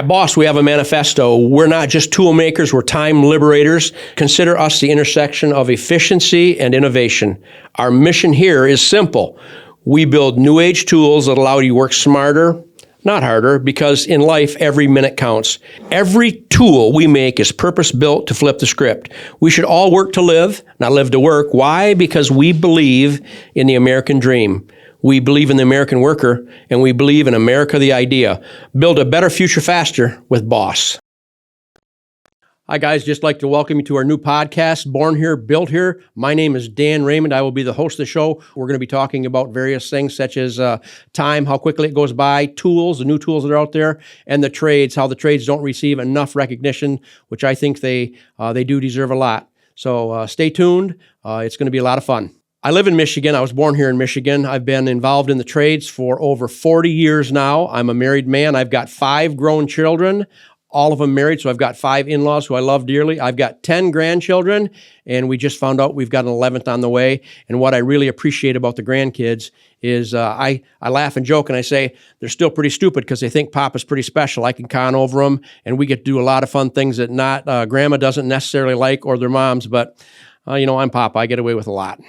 At Boss, we have a manifesto. We're not just tool makers, we're time liberators. Consider us the intersection of efficiency and innovation. Our mission here is simple. We build new age tools that allow you to work smarter, not harder, because in life, every minute counts. Every tool we make is purpose-built to flip the script. We should all work to live, not live to work. Why? Because we believe in the American dream. We believe in the American worker, and we believe in America the idea. Build a better future faster with Boss. Hi guys, just like to welcome you to our new podcast, Born Here, Built Here. My name is Dan Raymond. I will be the host of the show. We're going to be talking about various things such as time, how quickly it goes by, tools, the new tools that are out there, and the trades, how the trades don't receive enough recognition, which I think they do deserve a lot. So stay tuned. It's going to be a lot of fun. I live in Michigan. I was born here in Michigan. I've been involved in the trades for over 40 years now. I'm a married man. I've got 5 grown children, all of them married, so I've got 5 in-laws who I love dearly. I've got 10 grandchildren, and we just found out we've got an 11th on the way. And what I really appreciate about the grandkids is I laugh and joke and I say they're still pretty stupid because they think Papa's pretty special. I can con over them, and we get to do a lot of fun things that Grandma doesn't necessarily like or their moms, but I'm Papa. I get away with a lot.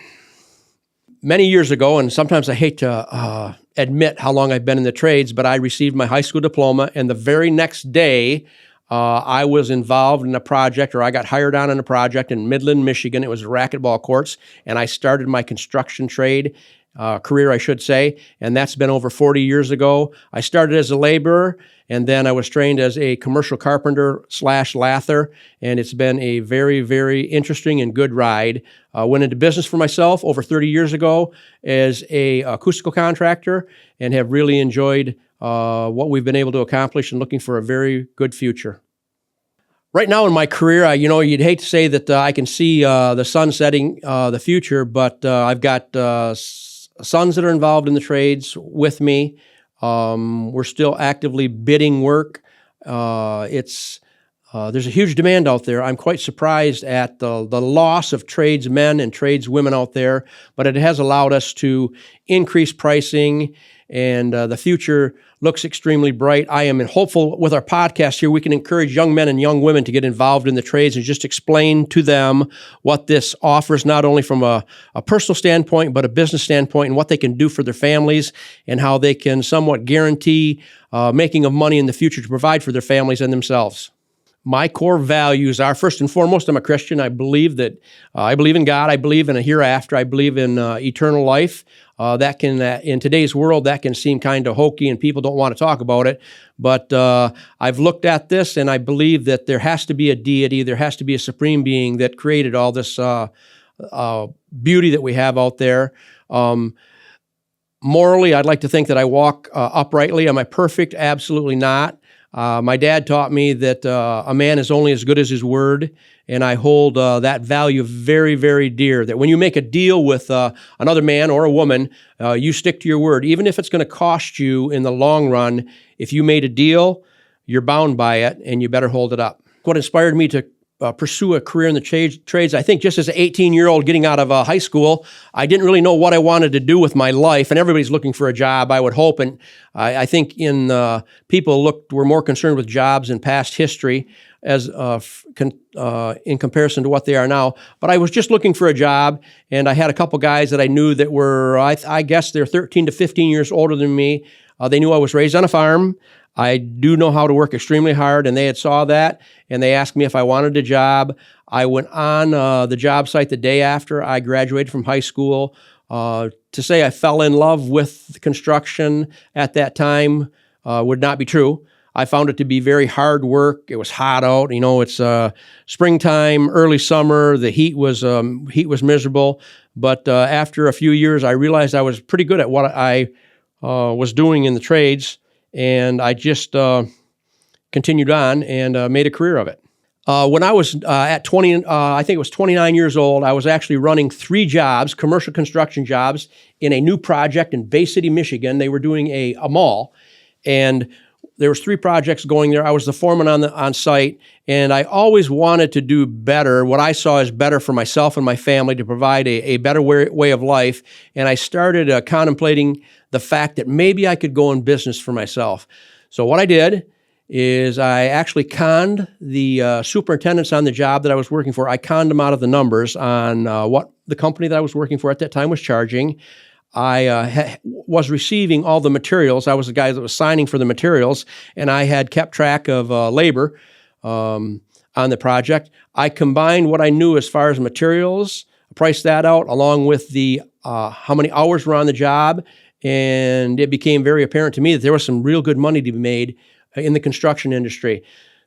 Many years ago, and sometimes I hate to admit how long I've been in the trades, but I received my high school diploma, and the very next day, I was involved in a project, or I got hired on in a project in Midland, Michigan. It was racquetball courts, and I started my construction trade career, I should say, and that's been over 40 years ago. I started as a laborer, and then I was trained as a commercial carpenter / lather, and it's been a very, very interesting and good ride. Went into business for myself over 30 years ago as a acoustical contractor, and have really enjoyed what we've been able to accomplish and looking for a very good future. Right now in my career, you'd hate to say that I can see the sun setting the future, but I've got sons that are involved in the trades with me. We're still actively bidding work. There's a huge demand out there. I'm quite surprised at the loss of tradesmen and tradeswomen out there, but it has allowed us to increase pricing, and the future looks extremely bright. I am hopeful with our podcast here we can encourage young men and young women to get involved in the trades and just explain to them what this offers, not only from a personal standpoint, but a business standpoint, and what they can do for their families and how they can somewhat guarantee making of money in the future to provide for their families and themselves. My core values are, first and foremost, I'm a Christian. I believe in God. I believe in a hereafter. I believe in eternal life. That can, in today's world, that can seem kind of hokey and people don't want to talk about it. But I've looked at this and I believe that there has to be a deity, there has to be a supreme being that created all this beauty that we have out there. Morally, I'd like to think that I walk uprightly. Am I perfect? Absolutely not. My dad taught me that a man is only as good as his word, and I hold that value very, very dear, that when you make a deal with another man or a woman, you stick to your word. Even if it's going to cost you in the long run, if you made a deal, you're bound by it, and you better hold it up. What inspired me to pursue a career in the trades, I think just as an 18-year-old getting out of high school, I didn't really know what I wanted to do with my life, and everybody's looking for a job, I would hope, and I think people were more concerned with jobs in past history as in comparison to what they are now. But I was just looking for a job, and I had a couple guys that I knew that were, I guess they're 13 to 15 years older than me. They knew I was raised on a farm. I do know how to work extremely hard, and they had saw that, and they asked me if I wanted a job. I went on the job site the day after I graduated from high school. To say I fell in love with construction at that time would not be true. I found it to be very hard work. It was hot out. It's springtime, early summer. The heat was miserable. But after a few years, I realized I was pretty good at what I was doing in the trades. And I just continued on and made a career of it. When I was at 20, I think it was 29 years old, I was actually running 3 jobs, commercial construction jobs, in a new project in Bay City, Michigan. They were doing a mall, and there was 3 projects going there. I was the foreman on site, and I always wanted to do better, what I saw as better for myself and my family, to provide a better way of life. And I started contemplating the fact that maybe I could go in business for myself. So what I did is I actually conned the superintendents on the job that I was working for. I conned them out of the numbers on what the company that I was working for at that time was charging. I was receiving all the materials. I was the guy that was signing for the materials, and I had kept track of labor on the project. I combined what I knew as far as materials, priced that out, along with the how many hours were on the job, and it became very apparent to me that there was some real good money to be made in the construction industry.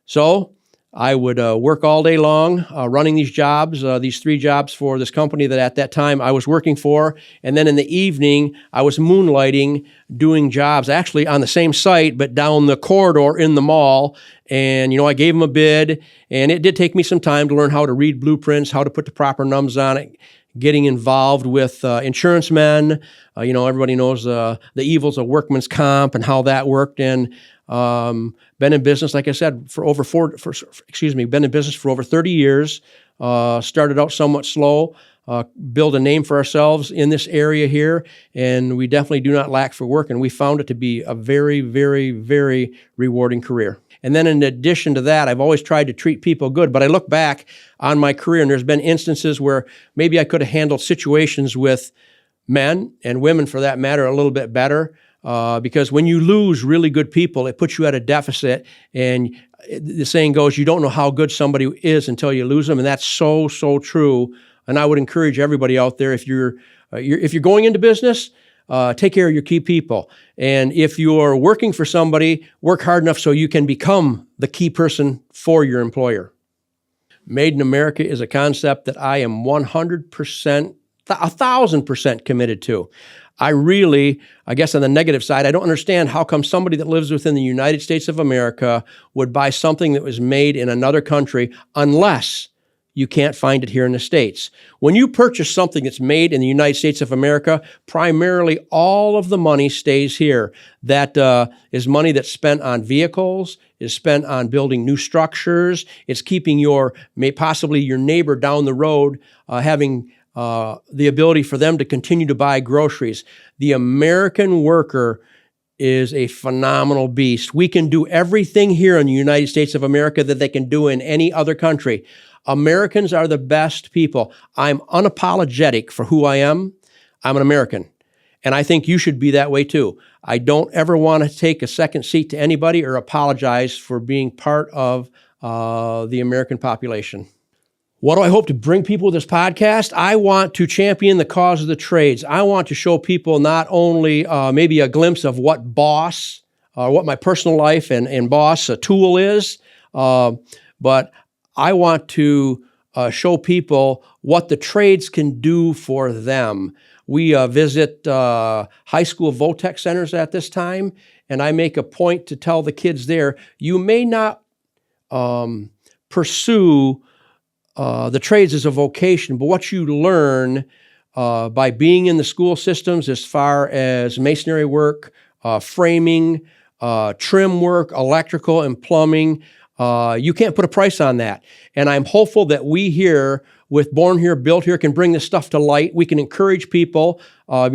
So I would work all day long running these jobs, these 3 jobs for this company that at that time I was working for. And then in the evening, I was moonlighting, doing jobs actually on the same site, but down the corridor in the mall. And, I gave them a bid, and it did take me some time to learn how to read blueprints, how to put the proper numbers on it, getting involved with insurance men. Everybody knows the evils of workman's comp and how that worked. And been in business, like I said, been in business for over 30 years. Started out somewhat slow, build a name for ourselves in this area here, and we definitely do not lack for work, and we found it to be a very, very, very rewarding career. And then in addition to that, I've always tried to treat people good, but I look back on my career, and there's been instances where maybe I could have handled situations with men and women, for that matter, a little bit better. Because when you lose really good people, it puts you at a deficit. And the saying goes, you don't know how good somebody is until you lose them. And that's so, so true. And I would encourage everybody out there, if you're going into business, take care of your key people. And if you're working for somebody, work hard enough so you can become the key person for your employer. Made in America is a concept that I am 100%, 1,000% committed to. I guess on the negative side, I don't understand how come somebody that lives within the United States of America would buy something that was made in another country unless you can't find it here in the States. When you purchase something that's made in the United States of America, primarily all of the money stays here. That is money that's spent on vehicles, is spent on building new structures. It's keeping possibly your neighbor down the road having the ability for them to continue to buy groceries. The American worker is a phenomenal beast. We can do everything here in the United States of America that they can do in any other country. Americans are the best people. I'm unapologetic for who I am. I'm an American. And I think you should be that way too. I don't ever want to take a second seat to anybody or apologize for being part of the American population. What do I hope to bring people with this podcast? I want to champion the cause of the trades. I want to show people not only maybe a glimpse of what boss, what my personal life and boss tool is, but I want to show people what the trades can do for them. We visit high school VOTEC centers at this time, and I make a point to tell the kids there, you may not pursue the trades as a vocation, but what you learn by being in the school systems as far as masonry work, framing, trim work, electrical and plumbing, you can't put a price on that. And I'm hopeful that we here with Born Here, Built Here can bring this stuff to light. We can encourage people. I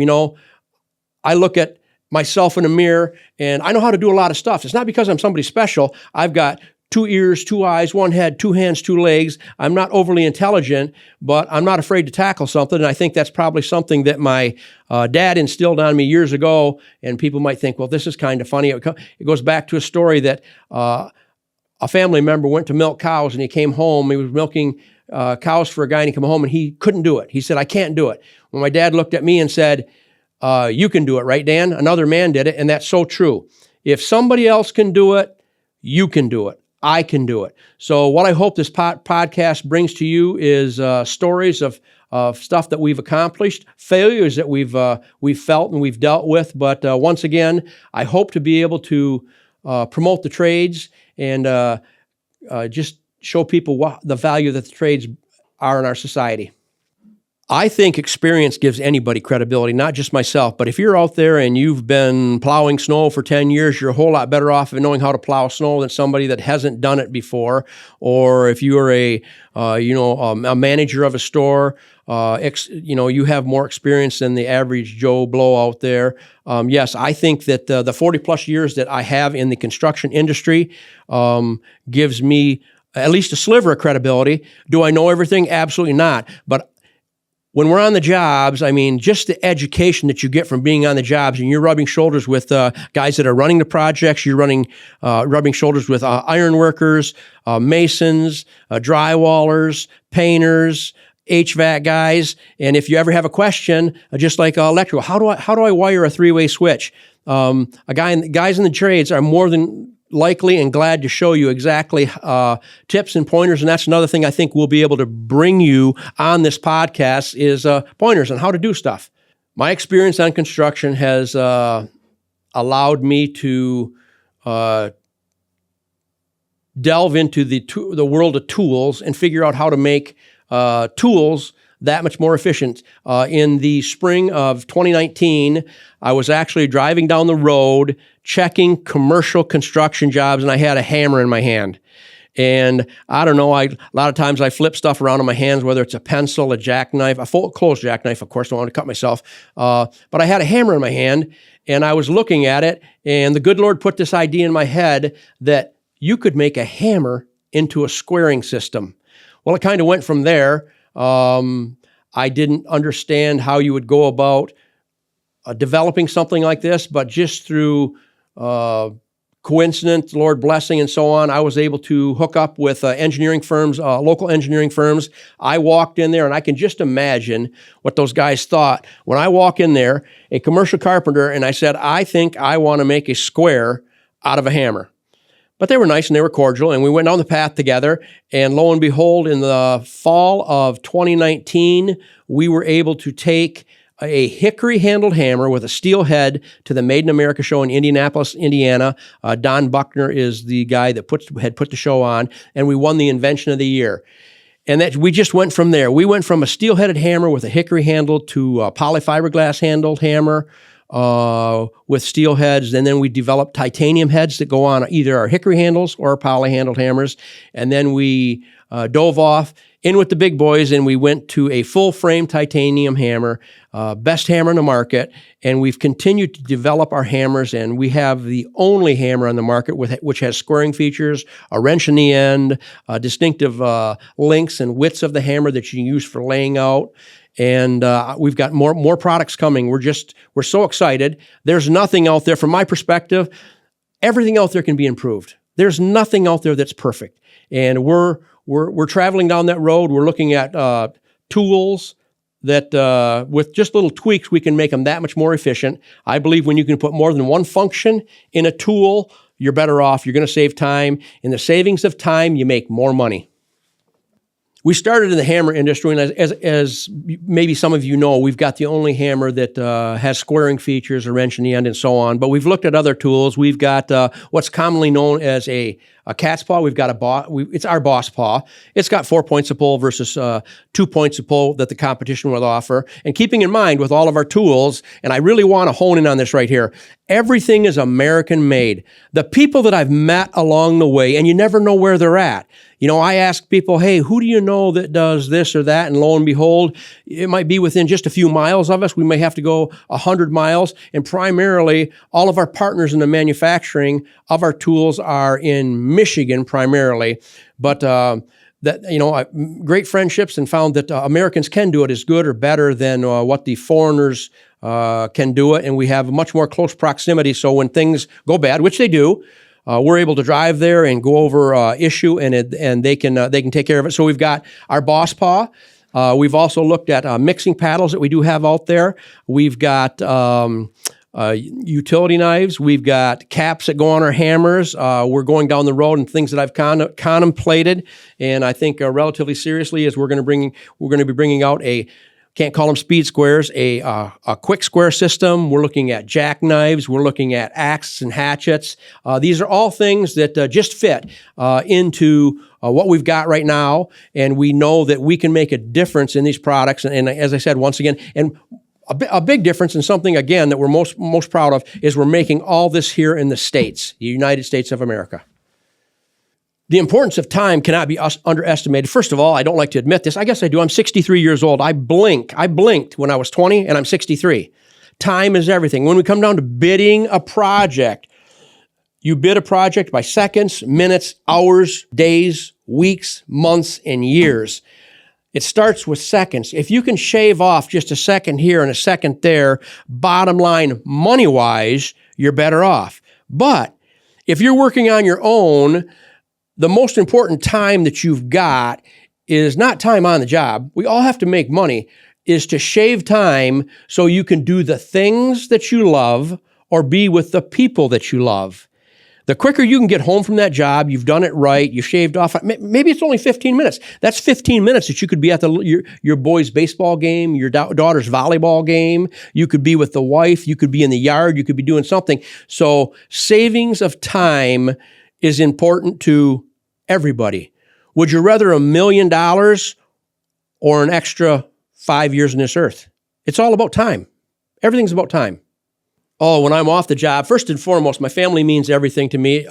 look at myself in a mirror and I know how to do a lot of stuff. It's not because I'm somebody special. I've got 2 ears, 2 eyes, 1 head, 2 hands, 2 legs. I'm not overly intelligent, but I'm not afraid to tackle something. And I think that's probably something that my dad instilled on me years ago. And people might think, well, this is kind of funny. It goes back to a story that a family member went to milk cows and he came home. He was milking cows for a guy and he came home and he couldn't do it. He said, I can't do it. When my dad looked at me and said, you can do it, right, Dan? Another man did it. And that's so true. If somebody else can do it, you can do it. I can do it. So what I hope this podcast brings to you is stories of stuff that we've accomplished, failures that we've felt and we've dealt with. But once again, I hope to be able to promote the trades and just show people what the value that the trades are in our society. I think experience gives anybody credibility, not just myself. But if you're out there and you've been plowing snow for 10 years, you're a whole lot better off in knowing how to plow snow than somebody that hasn't done it before. Or if you are a manager of a store, you have more experience than the average Joe Blow out there. Yes, I think that the 40 plus years that I have in the construction industry gives me at least a sliver of credibility. Do I know everything? Absolutely not. But when we're on the jobs, I mean, just the education that you get from being on the jobs, and you're rubbing shoulders with guys that are running the projects, you're rubbing shoulders with iron workers, masons, drywallers, painters, HVAC guys, and if you ever have a question, just like electrical, how do I wire a three-way switch? Guys in the trades are more than likely and glad to show you exactly tips and pointers, and that's another thing I think we'll be able to bring you on this podcast is pointers on how to do stuff. My experience on construction has allowed me to delve into the world of tools and figure out how to make tools that much more efficient. In the spring of 2019, I was actually driving down the road checking commercial construction jobs, and I had a hammer in my hand. And I don't know, a lot of times I flip stuff around in my hands, whether it's a pencil, a jackknife, a full closed jackknife, of course, don't want to cut myself. But I had a hammer in my hand, and I was looking at it, and the good Lord put this idea in my head that you could make a hammer into a squaring system. Well, it kind of went from there. I didn't understand how you would go about developing something like this, but just through coincidence, Lord blessing, and so on, I was able to hook up with engineering firms, local engineering firms. I walked in there, and I can just imagine what those guys thought when I walk in there, a commercial carpenter, and I said, I think I want to make a square out of a hammer. But they were nice and they were cordial, and we went down the path together, and lo and behold, in the fall of 2019, we were able to take a hickory-handled hammer with a steel head to the Made in America show in Indianapolis, Indiana. Don Buckner is the guy that had put the show on, and we won the Invention of the Year. And that we just went from there. We went from a steel-headed hammer with a hickory handle to a polyfiberglass-handled hammer with steel heads, and then we developed titanium heads that go on either our hickory handles or our poly-handled hammers. And then we dove off in with the big boys, and we went to a full-frame titanium hammer, best hammer in the market, and we've continued to develop our hammers, and we have the only hammer on the market which has squaring features, a wrench in the end, distinctive lengths and widths of the hammer that you can use for laying out. And we've got more products coming. We're so excited. There's nothing out there, from my perspective, everything out there can be improved. There's nothing out there that's perfect. And we're traveling down that road. We're looking at tools that with just little tweaks, we can make them that much more efficient. I believe when you can put more than one function in a tool, you're better off. You're going to save time. In the savings of time, you make more money. We started in the hammer industry, and as maybe some of you know, we've got the only hammer that has squaring features, a wrench in the end, and so on. But we've looked at other tools. We've got what's commonly known as a cat's paw. We've got it's our boss paw. It's got 4 points of pull versus 2 points of pull that the competition would offer. And keeping in mind with all of our tools, and I really want to hone in on this right here, everything is American made. The people that I've met along the way, and you never know where they're at. You know, I ask people, hey, who do you know that does this or that? And lo and behold, it might be within just a few miles of us. We may have to go 100 miles. And primarily, all of our partners in the manufacturing of our tools are in Michigan primarily. But great friendships, and found that Americans can do it as good or better than what the foreigners can do it. And we have much more close proximity. So when things go bad, which they do, we're able to drive there and go over issue, and they can take care of it. So we've got our boss paw. We've also looked at mixing paddles that we do have out there. We've got utility knives. We've got caps that go on our hammers. We're going down the road, and things that I've contemplated, and I think relatively seriously, is we're going to be bringing out a can't call them speed squares, a quick square system. We're looking at jackknives. We're looking at axes and hatchets. These are all things that just fit into what we've got right now, and we know that we can make a difference in these products. And as I said, once again, and a big difference, and something, again, that we're most proud of, is we're making all this here in the States, the United States of America. The importance of time cannot be underestimated. First of all, I don't like to admit this. I guess I do. I'm 63 years old. I blinked when I was 20, and I'm 63. Time is everything. When we come down to bidding a project, you bid a project by seconds, minutes, hours, days, weeks, months, and years. It starts with seconds. If you can shave off just a second here and a second there, bottom line, money-wise, you're better off. But if you're working on your own, the most important time that you've got is not time on the job. We all have to make money, is to shave time so you can do the things that you love or be with the people that you love. The quicker you can get home from that job, you've done it right, you shaved off, maybe it's only 15 minutes. That's 15 minutes that you could be at your boy's baseball game, your daughter's volleyball game. You could be with the wife. You could be in the yard. You could be doing something. So savings of time is important to everybody. Would you rather $1 million or an extra 5 years on this earth? It's all about time. Everything's about time. Oh, when I'm off the job, first and foremost, my family means everything to me.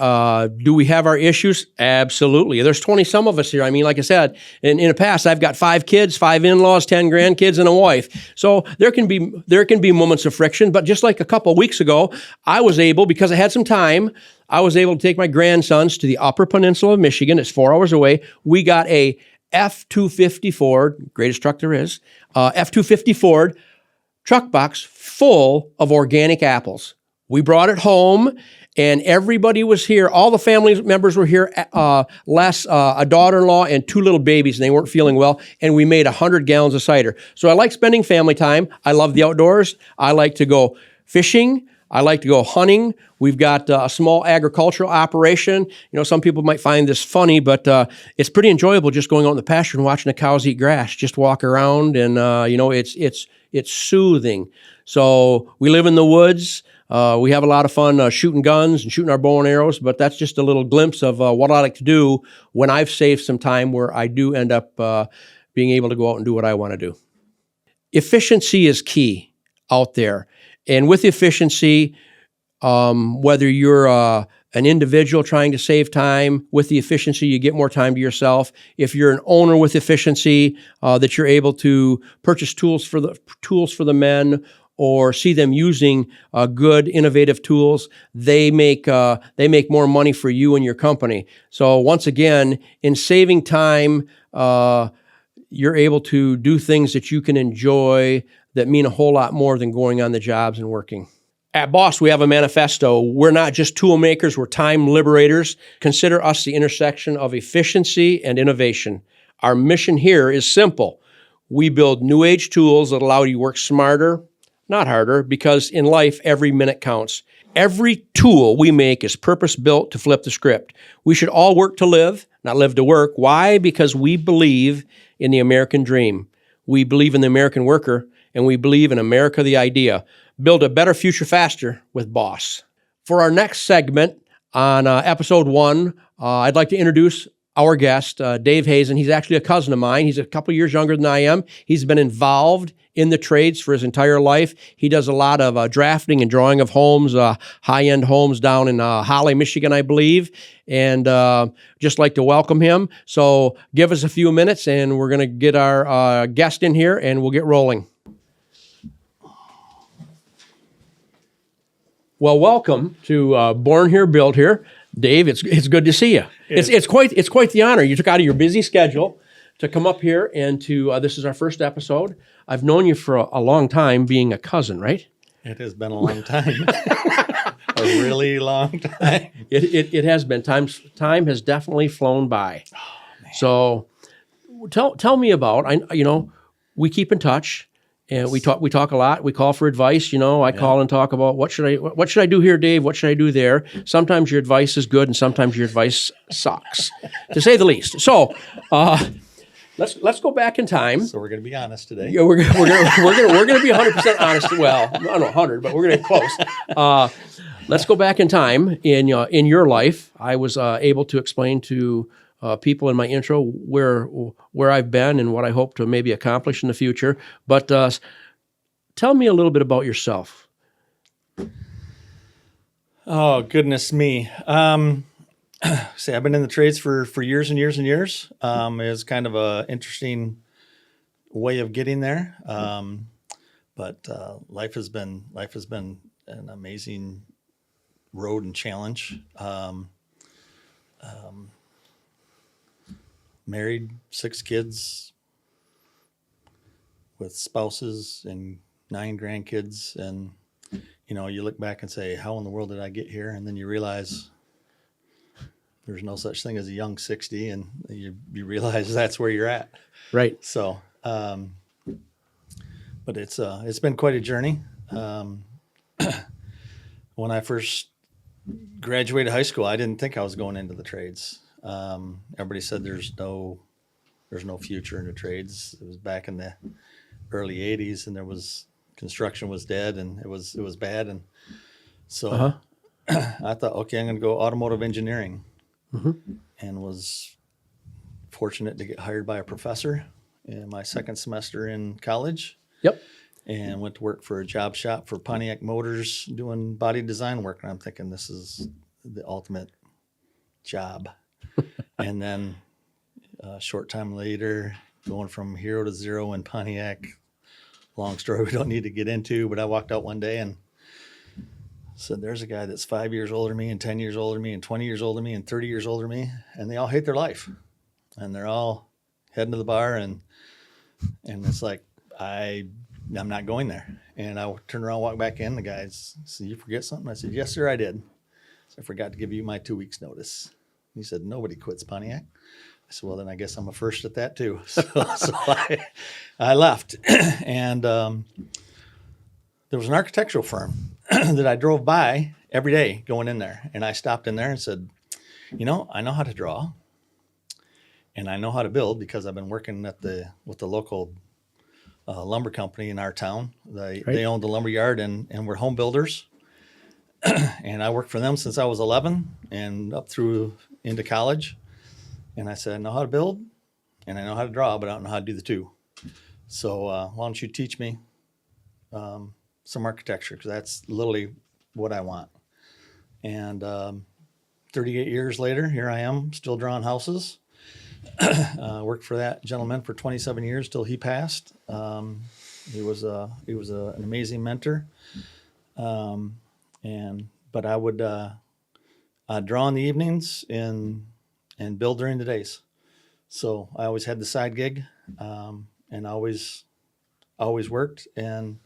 Do we have our issues? Absolutely. There's 20-some of us here. I mean, like I said, in the past, I've got 5 kids, 5 in-laws, 10 grandkids, and a wife. So there can be moments of friction. But just like a couple of weeks ago, I was able, because I had some time, I was able to take my grandsons to the Upper Peninsula of Michigan. It's 4 hours away. We got a F-250 Ford, greatest truck there is, F-250 Ford truck box full of organic apples. We brought it home, and everybody was here. All the family members were here, less a daughter-in-law and 2 little babies, and they weren't feeling well, and we made 100 gallons of cider. So I like spending family time. I love the outdoors. I like to go fishing. I like to go hunting. We've got a small agricultural operation. You know, some people might find this funny, but it's pretty enjoyable just going out in the pasture and watching the cows eat grass. Just walk around, and it's soothing. So we live in the woods. We have a lot of fun shooting guns and shooting our bow and arrows, but that's just a little glimpse of what I like to do when I've saved some time where I do end up being able to go out and do what I want to do. Efficiency is key out there. And with efficiency, whether you're an individual trying to save time, with the efficiency, you get more time to yourself. If you're an owner with efficiency, that you're able to purchase tools for the men, or see them using good, innovative tools, they make more money for you and your company. So once again, in saving time, you're able to do things that you can enjoy that mean a whole lot more than going on the jobs and working. At Boss, we have a manifesto. We're not just tool makers, we're time liberators. Consider us the intersection of efficiency and innovation. Our mission here is simple. We build new age tools that allow you to work smarter, not harder, because in life, every minute counts. Every tool we make is purpose-built to flip the script. We should all work to live, not live to work. Why? Because we believe in the American dream. We believe in the American worker, and we believe in America the idea. Build a better future faster with Boss. For our next segment on episode 1, I'd like to introduce our guest, Dave Hazen. He's actually a cousin of mine. He's a couple years younger than I am. He's been involved in the trades for his entire life. He does a lot of drafting and drawing of homes, high-end homes down in Holly, Michigan, I believe, and just like to welcome him. So give us a few minutes, and we're going to get our guest in here, and we'll get rolling. Well, welcome to Born Here, Built Here. Dave, it's good to see you. It's quite the honor. You took out of your busy schedule to come up here, and this is our first episode. I've known you for a long time, being a cousin, right? It has been a long time. A really long time. It has been. Time has definitely flown by. Oh, man. So tell me about, we keep in touch. And we talk a lot. We call for advice. I call and talk about what should I do here, Dave? What should I do there? Sometimes your advice is good, and sometimes your advice sucks, to say the least. So, let let's go back in time. So we're going to be honest today. Yeah, we're gonna be 100% honest. Well, I don't know 100, but we're gonna get close. Let's go back in time in your life. I was able to explain to people in my intro where I've been and what I hope to maybe accomplish in the future. But tell me a little bit about yourself. Oh, goodness me. See, I've been in the trades for years and years and years. It's kind of a interesting way of getting there. But life has been an amazing road and challenge. Married, 6 kids with spouses and 9 grandkids. And, you look back and say, how in the world did I get here? And then you realize there's no such thing as a young 60, and you realize that's where you're at. Right. So, but it's been quite a journey. When I first graduated high school, I didn't think I was going into the trades. Everybody said there's no future in the trades. It was back in the early 80s, and construction was dead, and it was bad. And so I thought, okay, I'm going to go automotive engineering. And was fortunate to get hired by a professor in my second semester in college. Yep. And went to work for a job shop for Pontiac Motors doing body design work. And I'm thinking, this is the ultimate job. And then a short time later, going from hero to zero in Pontiac. Long story we don't need to get into, but I walked out one day and said, there's a guy that's 5 years older than me and 10 years older than me and 20 years older than me and 30 years older than me. And they all hate their life. And they're all heading to the bar. And it's like, I'm not going there. And I turned around, walked back in. The guys said, you forget something? I said, yes, sir, I did. So I forgot to give you my 2 weeks notice. He said, nobody quits Pontiac. I said, well, then I guess I'm a first at that too. So I left. And there was an architectural firm that I drove by every day going in there. And I stopped in there and said, I know how to draw and I know how to build because I've been working with the local lumber company in our town. They own the lumber yard and we're home builders. And I worked for them since I was 11 and up through into college. And I said, I know how to build and I know how to draw, but I don't know how to do the two. So why don't you teach me some architecture, because that's literally what I want. And 38 years later, here I am, still drawing houses. Worked for that gentleman for 27 years till he passed. He was an amazing mentor. But I would draw in the evenings and build during the days. So I always had the side gig, and always worked. And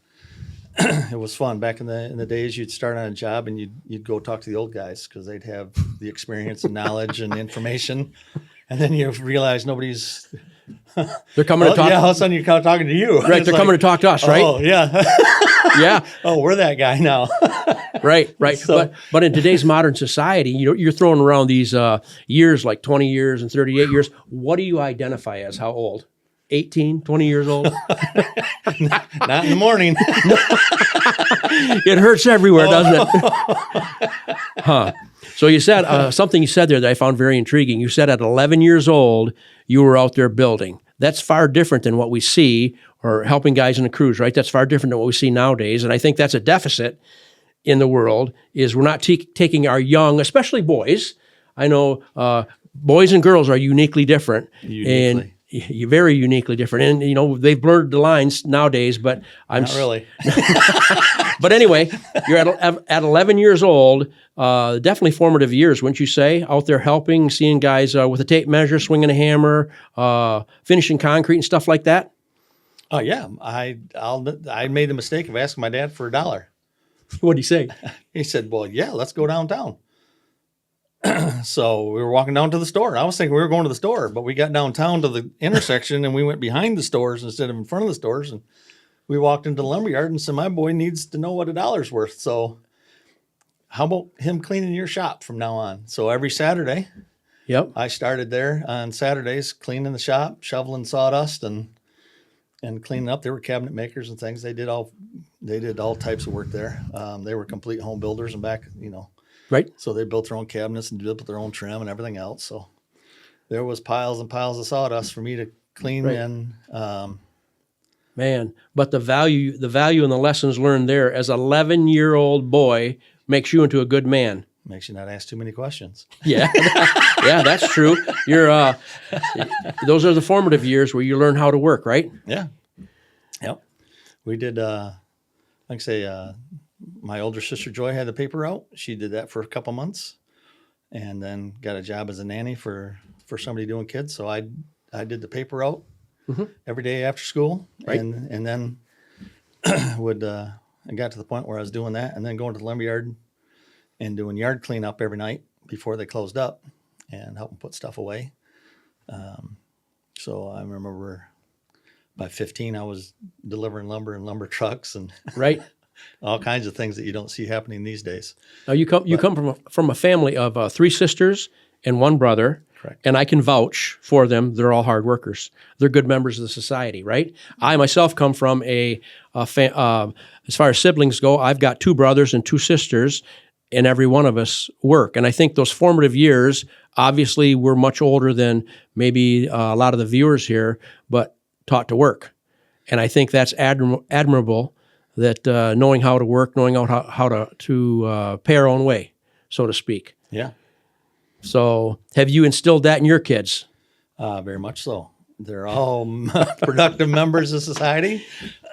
it was fun back in the days. You'd start on a job and you'd go talk to the old guys because they'd have the experience and knowledge and information, and then you realize nobody's. They're coming to talk. Yeah, all of a sudden you're kind of talking to you. Right, they're coming to talk to us, right? Oh yeah, yeah. Oh, we're that guy now. Right. So, but in today's modern society, you're throwing around these years like 20 years and 38 years. What do you identify as? How old? 18, 20 years old? Not in the morning. It hurts everywhere, doesn't it? Huh. So you said something you said there that I found very intriguing. You said at 11 years old, you were out there building. That's far different than what we see, or helping guys in the crews, right? That's far different than what we see nowadays. And I think that's a deficit in the world, is we're not taking our young, especially boys. I know boys and girls are uniquely different. And you're very uniquely different. And, they've blurred the lines nowadays, but Not really. But anyway, you're at 11 years old, definitely formative years, wouldn't you say? Out there helping, seeing guys with a tape measure, swinging a hammer, finishing concrete and stuff like that? Oh, yeah. I made the mistake of asking my dad for $1. What'd he say? He said, well, yeah, let's go downtown. So we were walking down to the store. I was thinking we were going to the store, but we got downtown to the intersection and we went behind the stores instead of in front of the stores. And we walked into the lumberyard and said, my boy needs to know what $1's worth. So how about him cleaning your shop from now on? So every Saturday Yep. I started there on Saturdays, cleaning the shop, shoveling sawdust and cleaning up. There were cabinet makers and things. They did all types of work there. They were complete home builders and back, Right. so they built their own cabinets and built their own trim and everything else. So there was piles and piles of sawdust for me to clean. Right. And Man, but the value and the lessons learned there as an 11-year-old boy makes you into a good man. makes you not ask too many questions. Yeah. Yeah, that's true. You're those are the formative years where you learn how to work, right? Yeah. Yep. We did, like I say, my older sister Joy had the paper route. She did that for a couple months and then got a job as a nanny for somebody doing kids. So I did the paper route every day after school. Right. And then I got to the point where I was doing that and then going to the lumberyard and doing yard cleanup every night before they closed up and helping put stuff away. So I remember by 15, I was delivering lumber in lumber trucks and Right. all kinds of things that you don't see happening these days. Now you come from a family of 3 sisters and 1 brother. Correct. And I can vouch for them. They're all hard workers. They're good members of the society, right? I myself come from as far as siblings go, I've got 2 brothers and 2 sisters, and every one of us work. And I think those formative years, obviously we're much older than maybe a lot of the viewers here, but taught to work. And I think that's admirable that knowing how to work, knowing how to pay our own way, so to speak. Yeah, So have you instilled that in your kids? very much so. They're all productive members of society.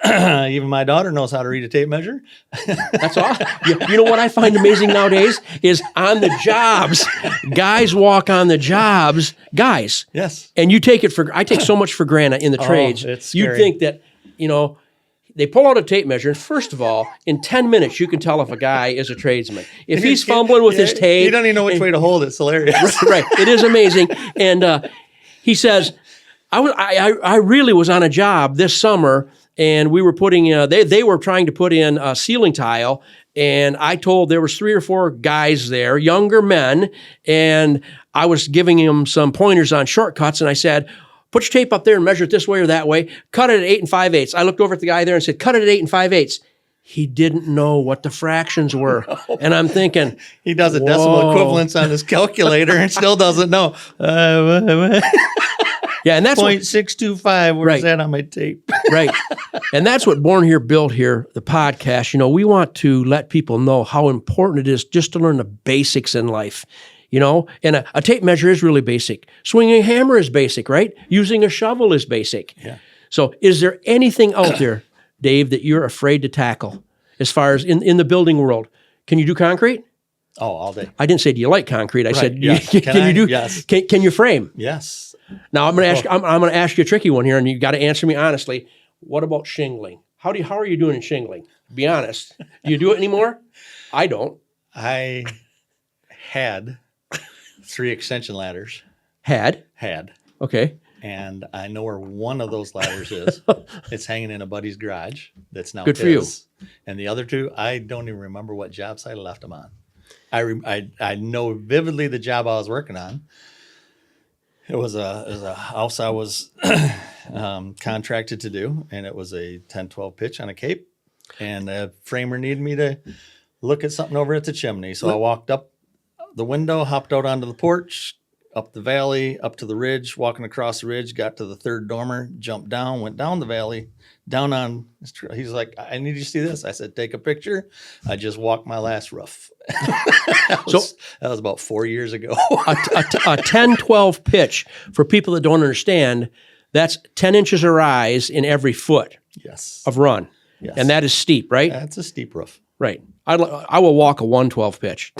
Even my daughter knows how to read a tape measure. That's all. You know what I find amazing nowadays is on the jobs, guys walk on the jobs, guys. Yes. And I take so much for granted in the trades. It's You'd scary. think that, they pull out a tape measure, and first of all, in 10 minutes, you can tell if a guy is a tradesman. If he's fumbling with his tape. You don't even know which way to hold it. It's hilarious. Right. It is amazing. And he says, I really was on a job this summer, and we were putting, they were trying to put in a ceiling tile, and I told there was 3 or 4 guys there, younger men, and I was giving him some pointers on shortcuts, and I said, put your tape up there and measure it this way or that way. Cut it at 8 5/8. I looked over at the guy there and said, cut it at 8 5/8. He didn't know what the fractions were. And I'm thinking, He does a decimal whoa. equivalence on his calculator and still doesn't know. Yeah, and that's what, 0.625. Where's Right. that on my tape? right. And that's what Born Here, Built Here, the podcast. We want to let people know how important it is just to learn the basics in life. And a tape measure is really basic. Swinging a hammer is basic, right? Using a shovel is basic. Yeah. So is there anything out there, Dave, that you're afraid to tackle as far as in the building world? Can you do concrete? Oh, all day. I didn't say, do you like concrete? I said, yes. can Can I? you do, Yes. can you frame? Yes. Now I'm going to ask. I'm going to ask you a tricky one here, and you got to answer me honestly. What about shingling? How are you doing in shingling? Be honest. Do you do it anymore? I don't. I had 3 extension ladders. Had. Okay. And I know where one of those ladders is. It's hanging in a buddy's garage. That's now Good for you. his. And the other 2, I don't even remember what job site I left them on. I know vividly the job I was working on. It was a house I was contracted to do, and it was a 10-12 pitch on a cape. And the framer needed me to look at something over at the chimney. So I walked up the window, hopped out onto the porch, up the valley, up to the ridge, walking across the ridge, got to the 3rd dormer, jumped down, went down the valley, down on, he's like, I need you to see this. I said, take a picture. I just walked my last roof. That was about 4 years ago. A 10-12 pitch, for people that don't understand, that's 10 inches of rise in every foot Yes. of run. Yes. And that is steep, right? That's a steep roof. Right. I will walk a 112 pitch.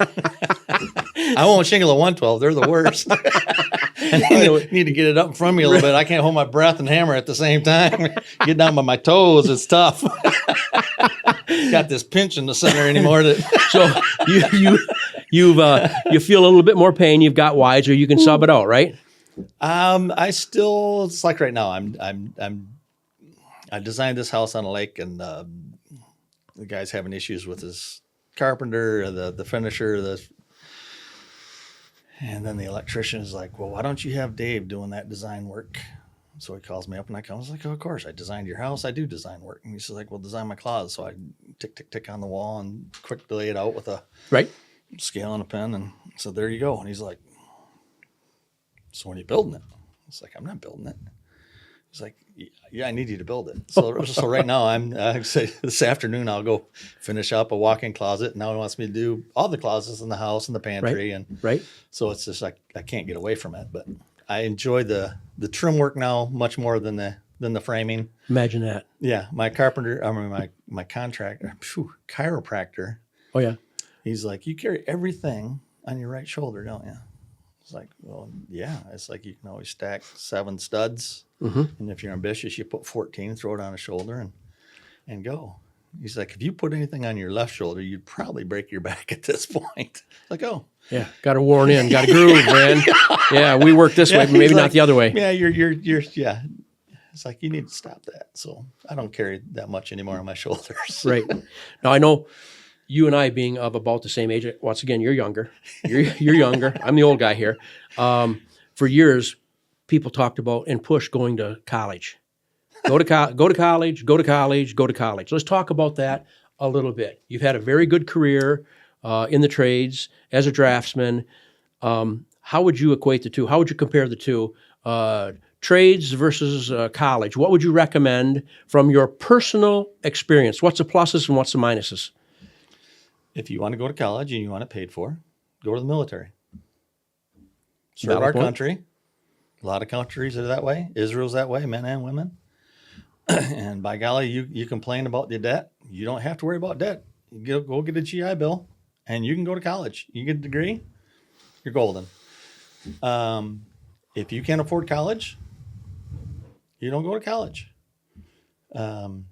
I won't shingle a 112. They're the worst. I need to get it up in front of me a little bit. I can't hold my breath and hammer at the same time. Get down by my toes. It's tough. Got this pinch in the center anymore. So you feel a little bit more pain. You've got wiser. You can sub it out, right? It's like right now. I designed this house on a lake, and the guy's having issues with his carpenter, the finisher, And then the electrician is like, well, why don't you have Dave doing that design work? So he calls me up and I was like, oh, of course, I designed your house. I do design work. And he's like, well, design my closet. So I tick, tick, tick on the wall and quick lay it out with a Right. scale and a pen. And so there you go. And he's like, so when are you building it? It's like, I'm not building it. He's like, yeah, I need you to build it. So right now I say this afternoon, I'll go finish up a walk-in closet. Now he wants me to do all the closets in the house and the pantry. And Right. so it's just like, I can't get away from it, but I enjoy the trim work now much more than the framing. Imagine that. Yeah. My carpenter, I mean, my contractor, chiropractor, Oh, yeah. he's like, you carry everything on your right shoulder, don't you? It's like, well, yeah. It's like you can always stack 7 studs. Mm-hmm. And if you're ambitious, you put 14, throw it on a shoulder and go. He's like, if you put anything on your left shoulder, you'd probably break your back at this point. Like, oh. Yeah. Got to worn in. Got to groove, man. Yeah. We work this way, but maybe not the other way. Yeah. You're, yeah. It's like, you need to stop that. So I don't carry that much anymore on my shoulders. Right. Now, I know you and I being of about the same age, once again, you're younger. You're younger. I'm the old guy here. For years, people talked about and pushed going to college. Go to college, go to college, go to college. Let's talk about that a little bit. You've had a very good career in the trades as a draftsman. How would you equate the two? How would you compare the two? Trades versus college. What would you recommend from your personal experience? What's the pluses and what's the minuses? If you want to go to college and you want it paid for, go to the military. Serve Valid our point. country. A lot of countries are that way. Israel's that way, men and women. And by golly, you complain about the debt. You don't have to worry about debt. You go get a GI Bill and you can go to college. You get a degree, you're golden. If you can't afford college, you don't go to college. And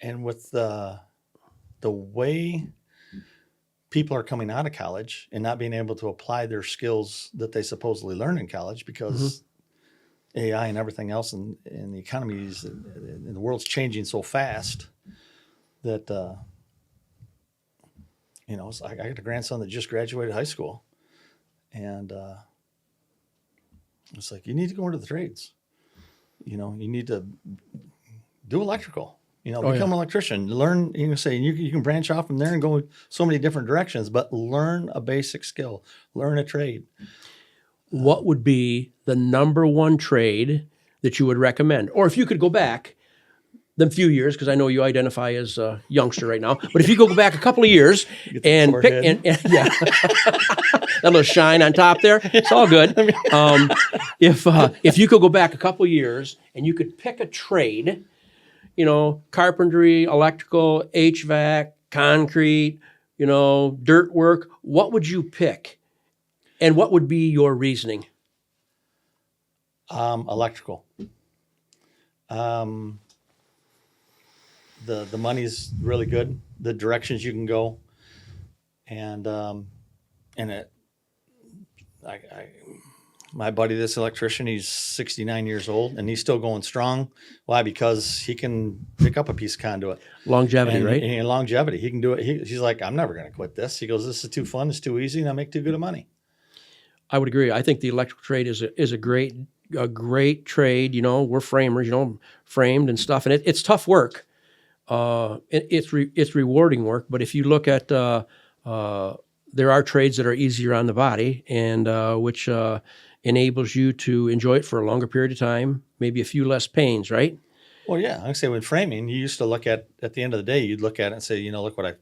with the way people are coming out of college and not being able to apply their skills that they supposedly learn in college because AI and everything else and the economies and the world's changing so fast that, it's like I got a grandson that just graduated high school and it's like, you need to go into the trades. You need to do electrical. Become an electrician, learn, you can branch off from there and go so many different directions, but learn a basic skill, learn a trade. What would be the number one trade that you would recommend? Or if you could go back the few years, because I know you identify as a youngster right now, but if you go back a couple of years and pick, and yeah, that little shine on top there, it's all good. If you could go back a couple of years and you could pick a trade, carpentry, electrical, HVAC, concrete, dirt work, what would you pick? And what would be your reasoning? Electrical. The money's really good. The directions you can go, and my buddy, this electrician, he's 69 years old and he's still going strong. Why? Because he can pick up a piece of conduit. Longevity, right? And longevity. He can do it. He's like, I'm never going to quit this. He goes, this is too fun. It's too easy. And I make too good of money. I would agree. I think the electrical trade is a great trade. We're framers, framed and stuff. And it's tough work. It's rewarding work. But if you look at, there are trades that are easier on the body and which enables you to enjoy it for a longer period of time, maybe a few less pains, right? Well, yeah. I say with framing, you used to look at the end of the day, you'd look at it and say, look what I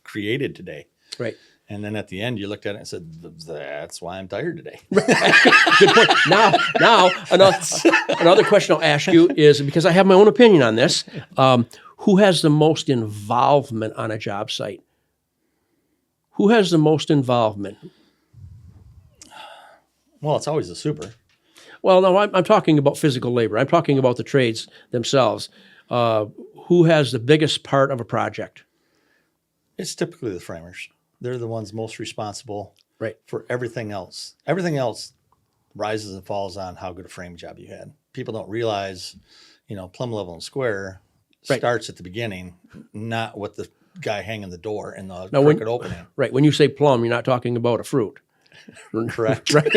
created today. Right. And then at the end, you looked at it and said, that's why I'm tired today. Good point. Now another question I'll ask you is, because I have my own opinion on this, who has the most involvement on a job site? Who has the most involvement? Well, it's always the super. Well, no, I'm talking about physical labor. I'm talking about the trades themselves. Who has the biggest part of a project? It's typically the framers. They're the ones most responsible right. for everything else. Everything else rises and falls on how good a frame job you had. People don't realize, plumb, level, and square right. starts at the beginning, not what the guy hanging the door and the crooked opening. Right. When you say plumb, you're not talking about a fruit. Correct. Right.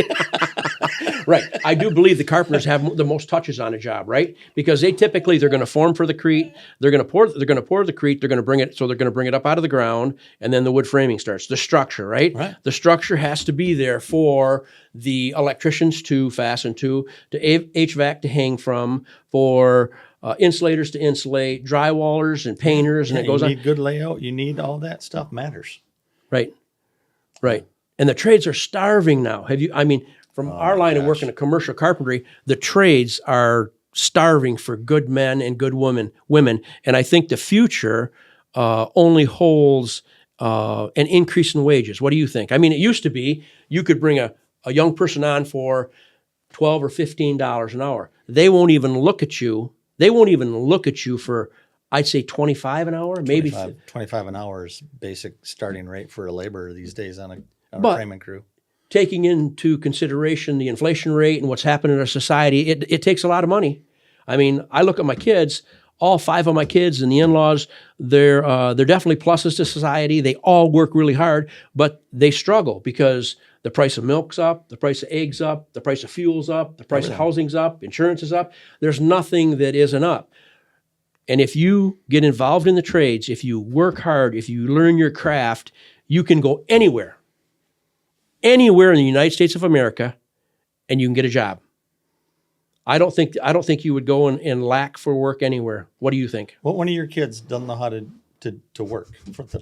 Right. I do believe the carpenters have the most touches on a job, right? Because they're going to form for the crete, they're going to pour the crete, they're going to bring it up out of the ground, and then the wood framing starts. The structure, right? Right. The structure has to be there for the electricians to fasten to HVAC to hang from, for insulators to insulate, drywallers and painters, and it goes you on. need good layout. You need all that stuff matters. Right. Right. And the trades are starving now. From our line of work in a commercial carpentry, the trades are starving for good men and good women. And I think the future only holds an increase in wages. What do you think? I mean, it used to be you could bring a young person on for $12 or $15 an hour. They won't even look at you. They won't even look at you for, I'd say, $25 an hour, maybe. 25 an hour is basic starting rate for a laborer these days on a framing crew. Taking into consideration the inflation rate and what's happened in our society, it takes a lot of money. I mean, I look at my kids, all 5 of my kids and the in-laws, they're definitely pluses to society. They all work really hard, but they struggle because the price of milk's up, the price of eggs up, the price of fuel's up, the price of housing's up, insurance is up. There's nothing that isn't up. And if you get involved in the trades, if you work hard, if you learn your craft, you can go anywhere in the United States of America, and you can get a job. I don't think you would go and lack for work anywhere. What do you think? What one of your kids doesn't know how to work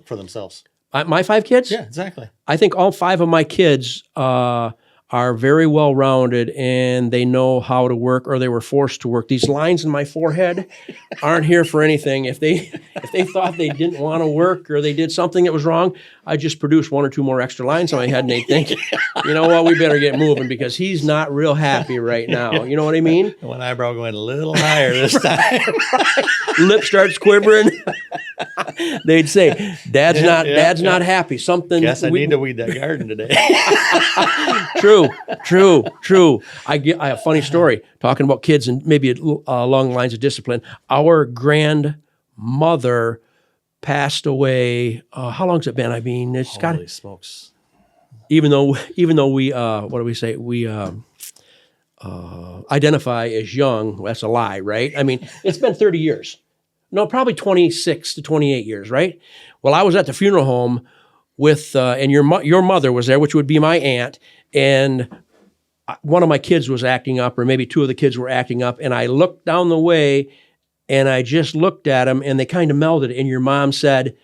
for themselves? My 5 kids? Yeah, exactly. I think all 5 of my kids are very well-rounded, and they know how to work, or they were forced to work. These lines in my forehead aren't here for anything. If they thought they didn't want to work or they did something that was wrong, I just produced 1 or 2 more extra lines on my head, and they think, you know what, we better get moving because he's not real happy right now. You know what I mean? One eyebrow going a little higher this time. Lip starts quivering. They'd say, "Dad's not happy. Something." Guess I need to weed that garden today. True. I have a funny story talking about kids and maybe along the lines of discipline. Our grandmother passed away. How long's it been? I mean, it's got. Holy smokes! Even though we what do we say? We identify as young. That's a lie, right? I mean, it's been 30 years. No, probably 26 to 28 years, right? Well, I was at the funeral home with, and your mother was there, which would be my aunt, and one of my kids was acting up, or maybe 2 of the kids were acting up, and I looked down the way, and I just looked at them, and they kind of melded, and your mom said,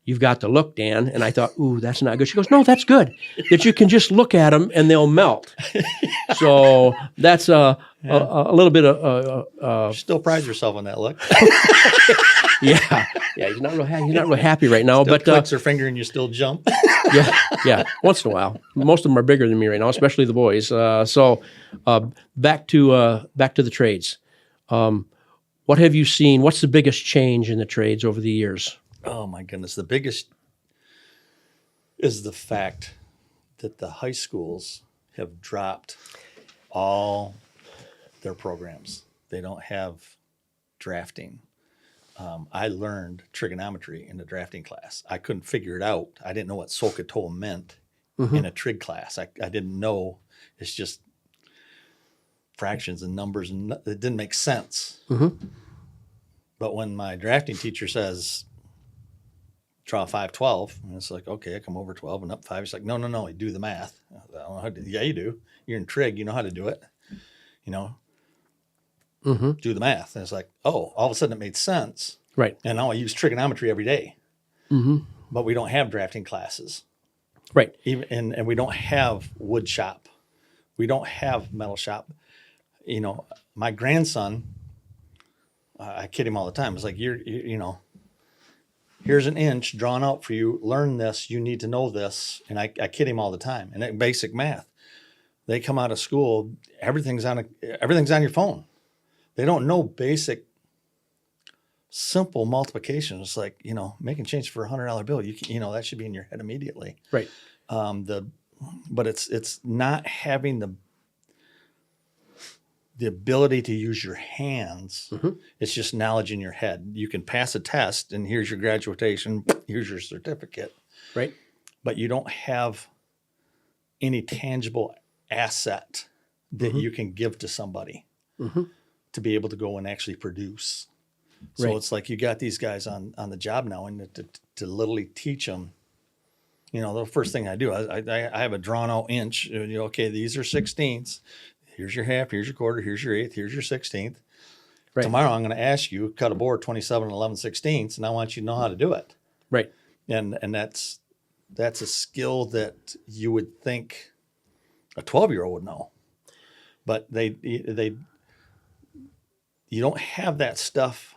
"You've got to look, Dan." And I thought, ooh, that's not good. She goes, "No, that's good, that you can just look at them, and they'll melt." So that's a little bit of... Still pride yourself on that look. Yeah, he's not real happy right now. Still but clicks her finger and you still jump. yeah, once in a while. Most of them are bigger than me right now, especially the boys. So back to the trades. What have you seen? What's the biggest change in the trades over the years? Oh my goodness, the biggest is the fact that the high schools have dropped all their programs. They don't have drafting. I learned trigonometry in the drafting class. I couldn't figure it out. I didn't know what SOHCAHTOA meant in a trig class. I didn't know. It's just fractions and numbers, and it didn't make sense. But when my drafting teacher says, draw 512, and it's like, okay, I come over 12 and up 5. It's like, no, you do the math. I don't know how to, yeah, you do. You're in trig. You know how to do it. Do the math. And it's like, oh, all of a sudden it made sense. Right. And now I use trigonometry every day. But we don't have drafting classes. Right. And we don't have wood shop. We don't have metal shop. My grandson, I kid him all the time. It's like, here's an inch drawn out for you. Learn this. You need to know this. And I kid him all the time. And that basic math, they come out of school, everything's on your phone. They don't know basic, simple multiplication. It's like, making change for $100 bill. That should be in your head immediately. Right. But it's not having the ability to use your hands. It's just knowledge in your head. You can pass a test, and here's your graduation. Here's your certificate. Right. But you don't have any tangible asset that you can give to somebody to be able to go and actually produce. So it's like you got these guys on the job now, and to literally teach them. You know, the first thing I do, I have a drawn out inch. You know, okay, these are 16ths. Here's your half. Here's your quarter. Here's your eighth. Here's your 16th. Right. Tomorrow I'm going to ask you cut a board 27 11/16, and I want you to know how to do it. Right. And that's a skill that you would think a 12-year-old would know, but you don't have that stuff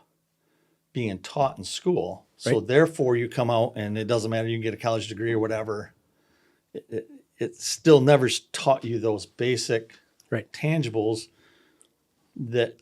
being taught in school. So therefore you come out and it doesn't matter. You can get a college degree or whatever. It still never taught you those basic tangibles that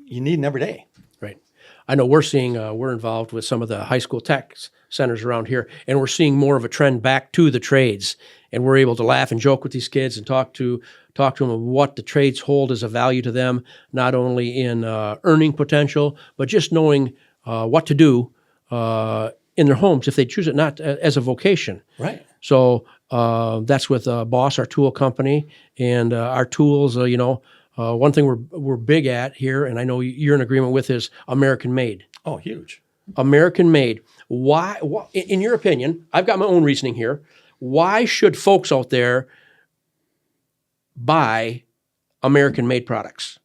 you need every day. Right. I know we're involved with some of the high school tech centers around here, and we're seeing more of a trend back to the trades. And we're able to laugh and joke with these kids and talk to them of what the trades hold as a value to them, not only in earning potential, but just knowing what to do in their homes if they choose it not as a vocation. Right. So that's with Boss, our tool company, and our tools. One thing we're big at here, and I know you're in agreement with, is American made. Oh, huge. American made. Why, in your opinion, I've got my own reasoning here. Why should folks out there buy American made products?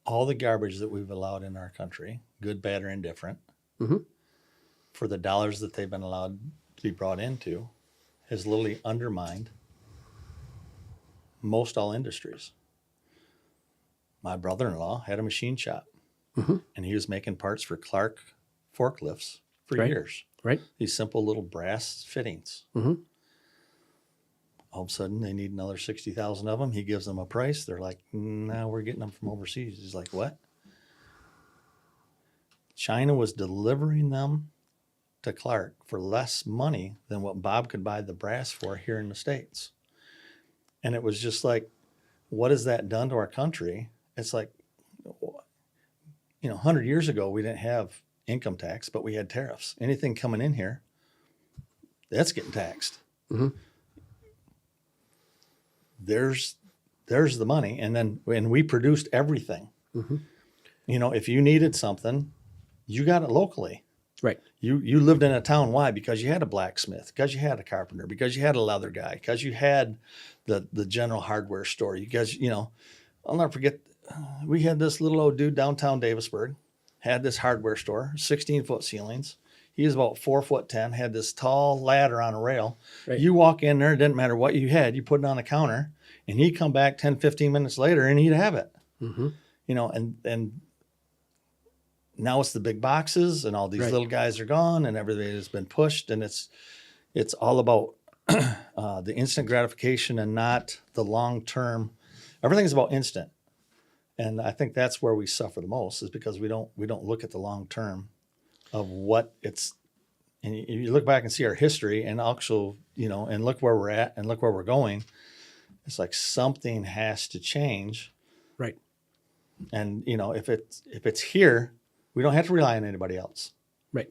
All the garbage that we've allowed in our country, good, bad, or indifferent, for the dollars that they've been allowed to be brought into, has literally undermined most all industries. My brother-in-law had a machine shop, and he was making parts for Clark forklifts for years. Right. These simple little brass fittings. All of a sudden, they need another 60,000 of them. He gives them a price. They're like, "No, we're getting them from overseas." He's like, "What?" China was delivering them to Clark for less money than what Bob could buy the brass for here in the States. And it was just like, what has that done to our country? It's like, 100 years ago, we didn't have income tax, but we had tariffs. Anything coming in here, that's getting taxed. There's the money. And we produced everything. If you needed something, you got it locally. Right. You lived in a town. Why? Because you had a blacksmith, because you had a carpenter, because you had a leather guy, because you had the general hardware store. You guys, I'll never forget, we had this little old dude downtown Davisburg, had this hardware store, 16-foot ceilings. He was about 4'10", had this tall ladder on a rail. Right. You walk in there, it didn't matter what you had, you put it on the counter, and he'd come back 10, 15 minutes later and he'd have it. And now it's the big boxes and all these little guys are gone and everything has been pushed, and it's all about the instant gratification and not the long-term. Everything's about instant. And I think that's where we suffer the most, is because we don't look at the long term of what it's. And you look back and see our history, and also, and look where we're at and look where we're going. It's like something has to change, right? And if it's here, we don't have to rely on anybody else, right?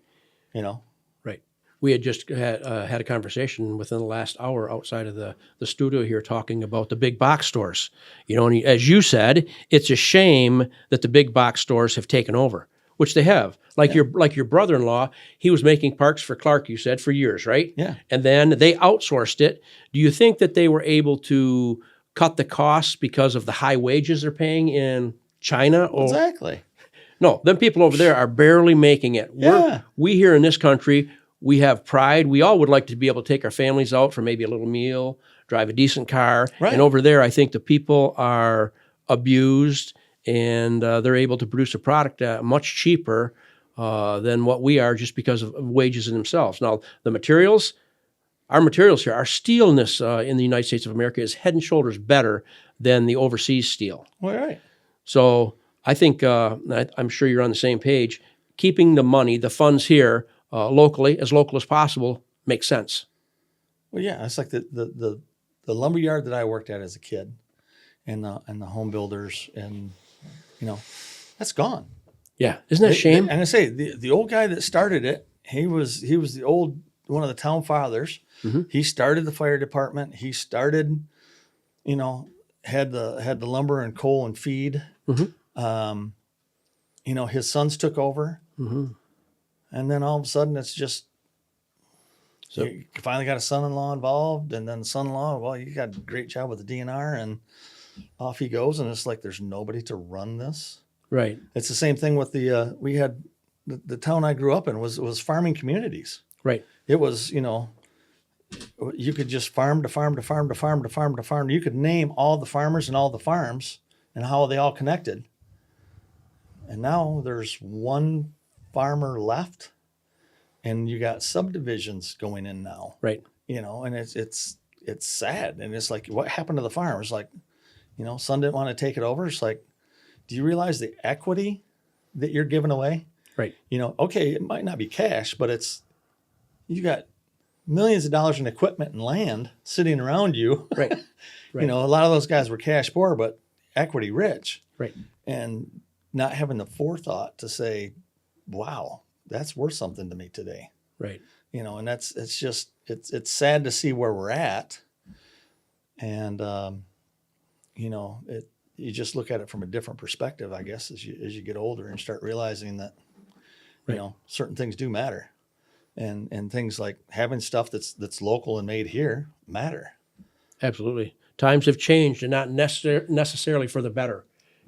Right. We had just had a conversation within the last hour outside of the studio here, talking about the big box stores. And as you said, it's a shame that the big box stores have taken over, which they have. Like your brother-in-law, he was making parts for Clark, you said, for years, right? Yeah. And then they outsourced it. Do you think that they were able to cut the costs because of the high wages they're paying in China? Exactly. No, them people over there are barely making it. Yeah. We here in this country, we have pride. We all would like to be able to take our families out for maybe a little meal, drive a decent car. Right. And over there, I think the people are abused, and they're able to produce a product much cheaper than what we are, just because of wages in themselves. Now, our materials here, our steel in the United States of America is head and shoulders better than the overseas steel. All right. So I think, I'm sure you're on the same page, keeping the money, the funds here, locally, as local as possible, makes sense. Well, yeah, it's like the lumber yard that I worked at as a kid, and the home builders, and that's gone. Yeah. Isn't that a shame? And I say the old guy that started it, he was one of the town fathers. Mm-hmm. He started the fire department. He started, had the lumber and coal and feed. Mm-hmm. His sons took over, Mm-hmm. and then all of a sudden it's just. So you finally got a son-in-law involved, and then the son-in-law, well, you got a great job with the DNR, and off he goes. And it's like, there's nobody to run this. Right. It's the same thing with we had the town I grew up in was farming communities. Right. It was, you could just farm to farm to farm to farm to farm to farm. You could name all the farmers and all the farms and how they all connected. And now there's one farmer left, and you got subdivisions going in now. Right. And it's sad. And it's like, what happened to the farmers? Like, son didn't want to take it over. It's like, do you realize the equity that you're giving away? Right. Okay, it might not be cash, but you got millions of dollars in equipment and land sitting around you. Right. Right. A lot of those guys were cash poor, but equity rich. Right. And not having the forethought to say, wow, that's worth something to me today. Right. And it's sad to see where we're at. And, you just look at it from a different perspective, I guess, as you get older and start realizing that, certain things do matter. And things like having stuff that's local and made here matter. Absolutely. Times have changed, and not necessarily for the better.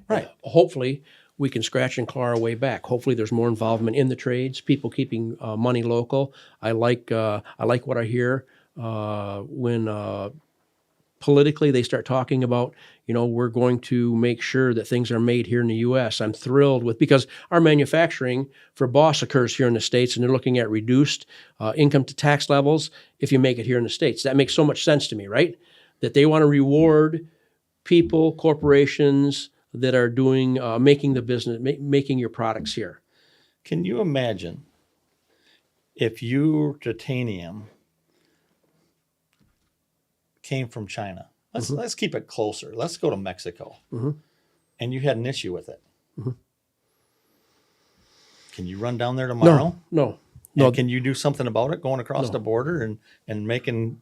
Right. Hopefully, we can scratch and claw our way back. Hopefully, there's more involvement in the trades, people keeping money local. I like what I hear when politically they start talking about, we're going to make sure that things are made here in the U.S. I'm thrilled because our manufacturing for Boss occurs here in the States, and they're looking at reduced income to tax levels if you make it here in the States. That makes so much sense to me, right? That they want to reward people, corporations that are doing, making the business, making your products here. Can you imagine if your titanium came from China? Let's keep it closer. Let's go to Mexico. Mm-hmm. And you had an issue with it. Mm-hmm. Can you run down there tomorrow? No. Can you do something about it going across the border and making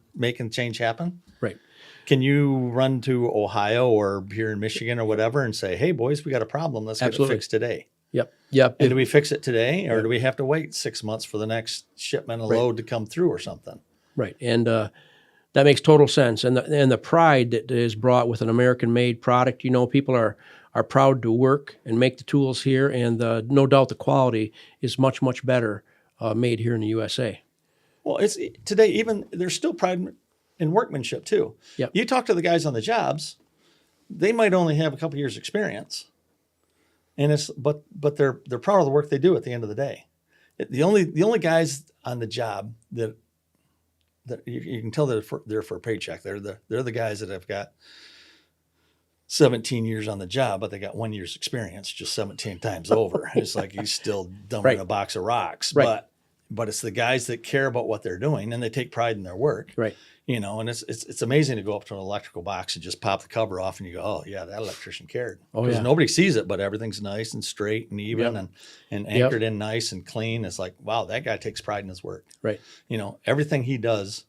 change happen? Right. Can you run to Ohio or here in Michigan or whatever and say, hey, boys, we got a problem. Let's get it fixed today. Yep. And do we fix it today, or do we have to wait 6 months for the next shipment of load to come through or something? Right. And that makes total sense. And the pride that is brought with an American-made product, people are proud to work and make the tools here, and no doubt the quality is much, much better made here in the USA. Well, it's today, even there's still pride in workmanship too. Yep. You talk to the guys on the jobs, they might only have a couple years experience, and but they're proud of the work they do at the end of the day. The only guys on the job that you can tell that they're for a paycheck. They're the guys that have got 17 years on the job, but they got 1 year's experience just 17 times over. It's like he's still dumping a box of rocks. Right. But it's the guys that care about what they're doing and they take pride in their work. Right. And it's amazing to go up to an electrical box and just pop the cover off and you go, oh yeah, that electrician cared. Because nobody sees it, but everything's nice and straight and even and anchored in nice and clean. It's like, wow, that guy takes pride in his work. Right. Everything he does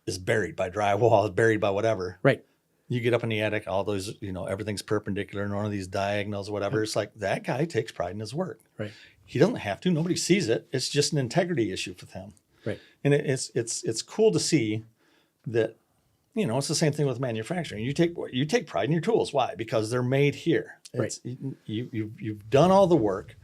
is buried by drywall, is buried by whatever. Right. You get up in the attic, all those, everything's perpendicular and one of these diagonals, whatever. It's like that guy takes pride in his work. Right. He doesn't have to. Nobody sees it. It's just an integrity issue for him. Right. And it's cool to see that, it's the same thing with manufacturing. You take pride in your tools. Why? Because they're made here. It's, right. You've done all the work.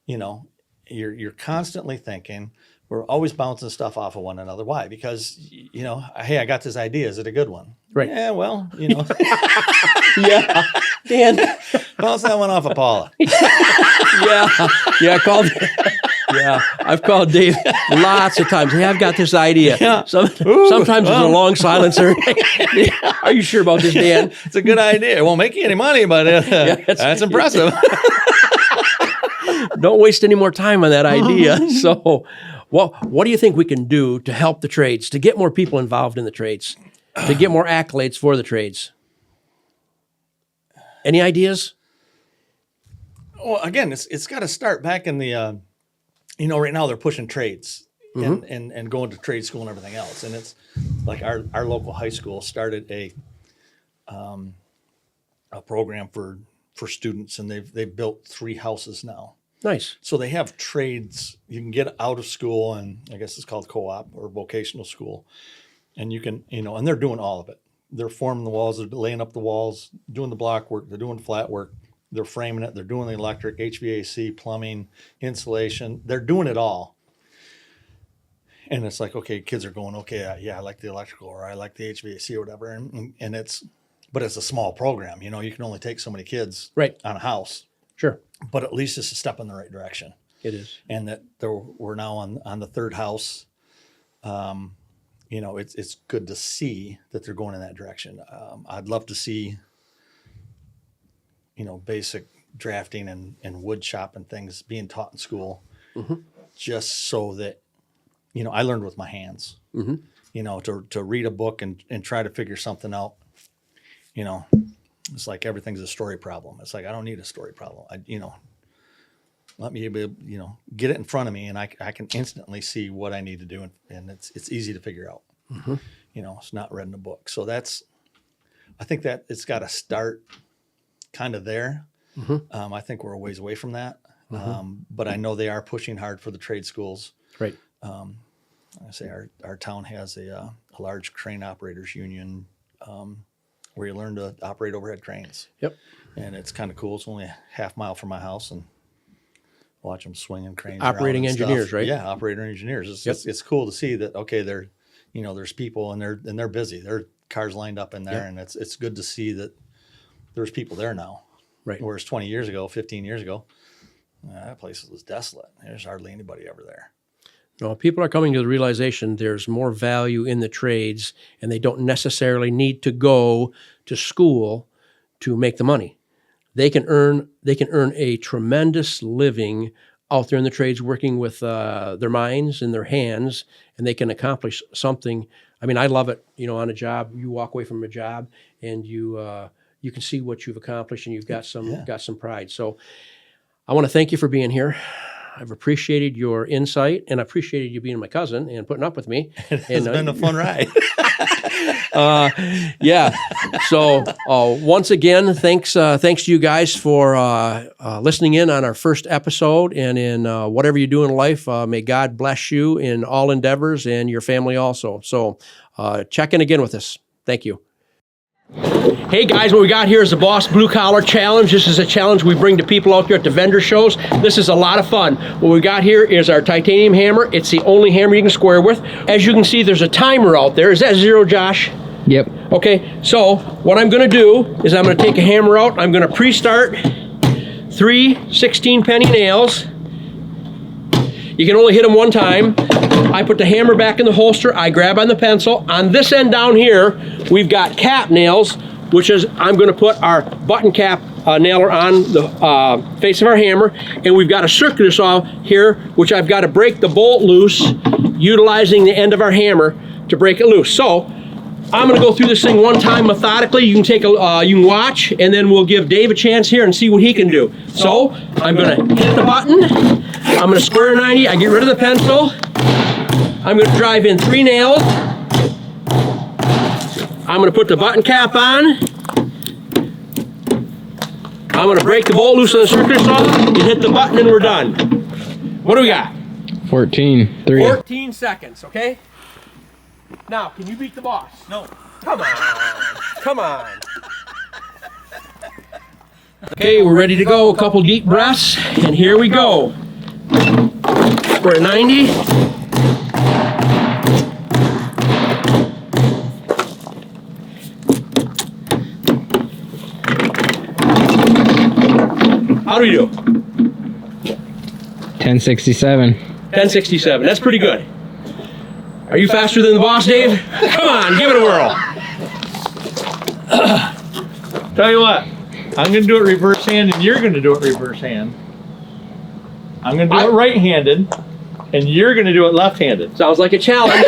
You're constantly thinking. We're always bouncing stuff off of one another. Why? Because, hey, I got this idea. Is it a good one? Right. Yeah, well, Yeah. Dan. Bounce that one off of Paula. I've called Dave lots of times. Hey, I've got this idea. Yeah. Sometimes it's a long silencer. Are you sure about this, Dan? It's a good idea. It won't make you any money, but that's impressive. Don't waste any more time on that idea. So, what do you think we can do to help the trades, to get more people involved in the trades, to get more accolades for the trades? Any ideas? Well, again, it's got to start back in the, right now they're pushing trades and going to trade school and everything else. And it's like our local high school started a program for students, and they've built 3 houses now. Nice. So they have trades. You can get out of school, and I guess it's called co-op or vocational school. And you can, and they're doing all of it. They're forming the walls, they're laying up the walls, doing the block work, they're doing flat work, they're framing it, they're doing the electric, HVAC, plumbing, insulation. They're doing it all. And it's like, okay, kids are going, okay, yeah, I like the electrical, or I like the HVAC or whatever. And but it's a small program. You can only take so many kids Right. on a house. Sure. But at least it's a step in the right direction. It is. And that we're now on the 3rd house. It's good to see that they're going in that direction. I'd love to see, basic drafting and wood shop and things being taught in school, just so that, I learned with my hands, to read a book and try to figure something out. It's like everything's a story problem. It's like, I don't need a story problem. Let me be able, get it in front of me, and I can instantly see what I need to do, and it's easy to figure out. It's not read in a book. So I think that it's got to start kind of there. I think we're a ways away from that, but I know they are pushing hard for the trade schools. Right. I say our town has a large crane operators union where you learn to operate overhead cranes. Yep. And it's kind of cool. It's only a half mile from my house, and watch them swinging cranes. Operating around and engineers, stuff. right? Yeah, operator engineers. It's cool to see that. Okay, they're there's people, and they're busy. There are cars lined up in there, and it's good to see that there's people there now. Right. Whereas 20 years ago, 15 years ago, that place was desolate. There's hardly anybody ever there. No, people are coming to the realization there's more value in the trades, and they don't necessarily need to go to school to make the money. They can earn a tremendous living out there in the trades, working with their minds and their hands, and they can accomplish something. I mean, I love it. On a job, you walk away from a job, and you can see what you've accomplished, and you've got some pride. So, I want to thank you for being here. I've appreciated your insight, and I appreciated you being my cousin and putting up with me. It's been a fun ride. Yeah. So once again, thanks to you guys for listening in on our first episode. And in whatever you do in life, may God bless you in all endeavors and your family also. So check in again with us. Thank you. Hey guys, what we got here is the Boss Blue Collar Challenge. This is a challenge we bring to people out there at the vendor shows. This is a lot of fun. What we got here is our titanium hammer. It's the only hammer you can square with. As you can see, there's a timer out there. Is that 0, Josh? Yep. Okay, so what I'm going to do is I'm going to take a hammer out. I'm going to pre-start 3 16-penny nails. You can only hit them one time. I put the hammer back in the holster. I grab on the pencil. On this end down here, we've got cap nails, which is I'm going to put our button cap nailer on the face of our hammer. And we've got a circular saw here, which I've got to break the bolt loose, utilizing the end of our hammer to break it loose. So I'm going to go through this thing one time methodically. You can take you can watch, and then we'll give Dave a chance here and see what he can do. So I'm going to hit the button. I'm going to square 90. I get rid of the pencil. I'm going to drive in 3 nails. I'm going to put the button cap on. I'm going to break the bolt loose on the circular saw. You hit the button and we're done. What do we got? 14. 14 seconds, okay? Now, can you beat the boss? No. Come on. Come on. Okay, we're ready to go. A couple deep breaths, and here we go. We're at 90. How do we do? 1067. 1067. That's pretty good. Are you faster than the boss, Dave? Come on, give it a whirl. Tell you what, I'm going to do it reverse hand, and you're going to do it reverse hand. I'm going to do it right-handed, and you're going to do it left-handed. Sounds like a challenge.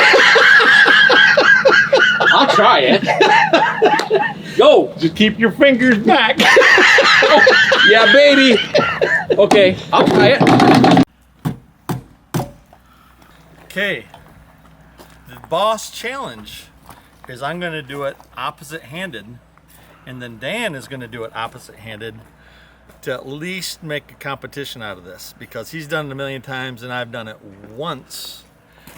I'll try it. Go. Just keep your fingers back. Yeah, baby. Okay, I'll try it. Okay, the boss challenge is I'm going to do it opposite-handed, and then Dan is going to do it opposite-handed to at least make a competition out of this, because he's done it a million times and I've done it once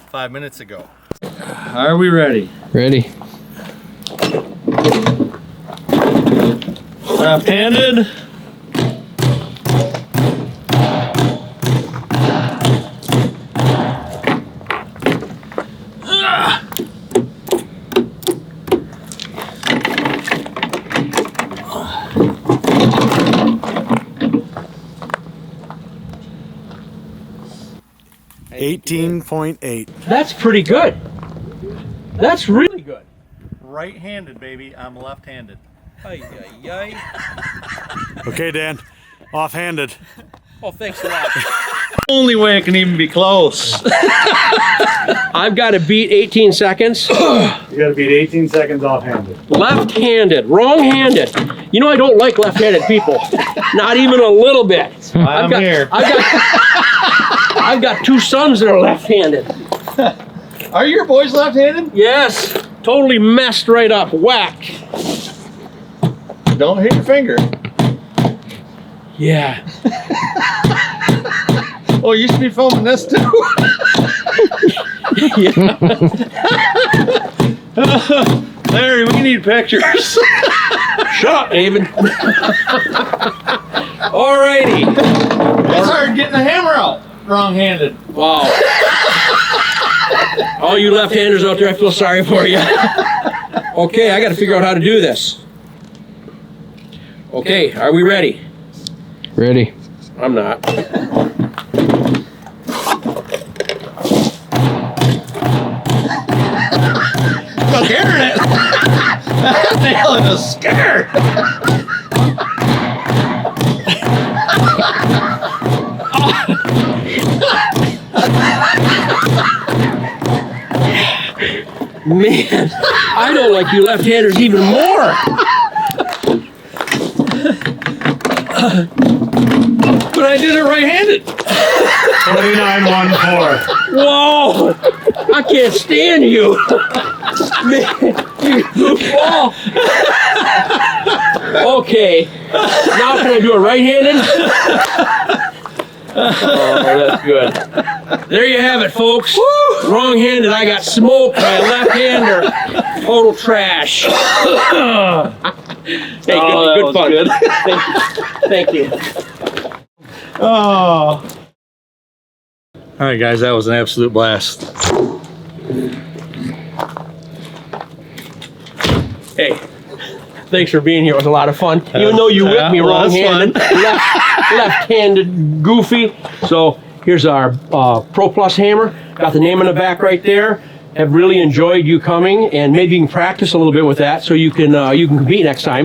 5 minutes ago. Are we ready? Ready. Left-handed. $18.8. That's pretty good. That's really good. Right-handed, baby. I'm left-handed. Ay, ay, ay. Okay, Dan. Off-handed. Oh, thanks a lot. Only way it can even be close. I've got to beat 18 seconds. You gotta beat 18 seconds off-handed. Left-handed, wrong-handed. You know I don't like left-handed people. Not even a little bit. I'm here. I've got two sons that are left-handed. Are your boys left-handed? Yes, totally messed right up, whacked. Don't hit your finger. Yeah. Oh, you should be filming this too. Yeah. Larry, we need pictures. Shut up, David. Alrighty. It's hard getting the hammer out wrong-handed. Wow. All you left-handers out there, I feel sorry for you. Okay, I got to figure out how to do this. Okay, are we ready? Ready. I'm not. Scaring it. Nailing is scared. Man, I don't like you left-handers even more. But I did it right-handed. 29.14. Whoa! I can't stand you. Man, you goofball. Okay, now can I do it right-handed? Oh, that's good. There you have it, folks. Wrong-handed, I got smoked by a left-hander. Total trash. Hey, good fun. Good. Thank you. Oh. All right, guys, that was an absolute blast. Hey, thanks for being here. It was a lot of fun. Even though you whipped me well, that's wrong-handed, left-handed, goofy. So here's our Pro Plus hammer. Got the name on the back right there. Have really enjoyed you coming, and maybe you can practice a little bit with that so you can compete next time.